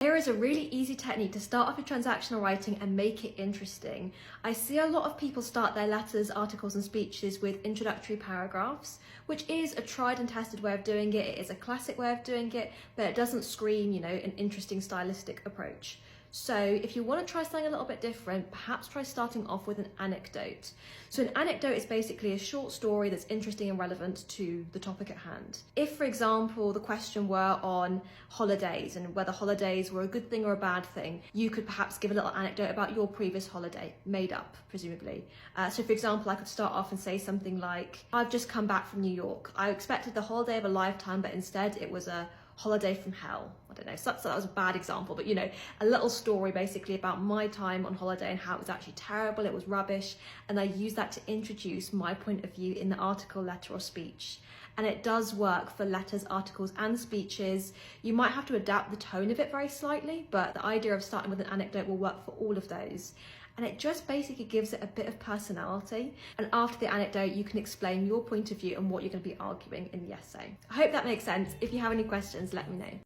Here is a really easy technique to start off your transactional writing and make it interesting. I see a lot of people start their letters, articles and speeches with introductory paragraphs, which is a tried and tested way of doing it. It is a classic way of doing it, but it doesn't scream, an interesting stylistic approach. So if you want to try something a little bit different, perhaps try starting off with an anecdote. So an anecdote is basically a short story that's interesting and relevant to the topic at hand. If, for example, the question were on holidays and whether holidays were a good thing or a bad thing, you could perhaps give a little anecdote about your previous holiday, made up, presumably. So for example, I could start off and say something like, I've just come back from New York. I expected the holiday of a lifetime, but instead it was a holiday from hell. I don't know, so that was a bad example, but a little story basically about my time on holiday and how it was actually terrible, it was rubbish, and I use that to introduce my point of view in the article, letter or speech. And it does work for letters, articles and speeches. You might have to adapt the tone of it very slightly, but the idea of starting with an anecdote will work for all of those. And it just basically gives it a bit of personality. And after the anecdote, you can explain your point of view and what you're going to be arguing in the essay. I hope that makes sense. If you have any questions, let me know.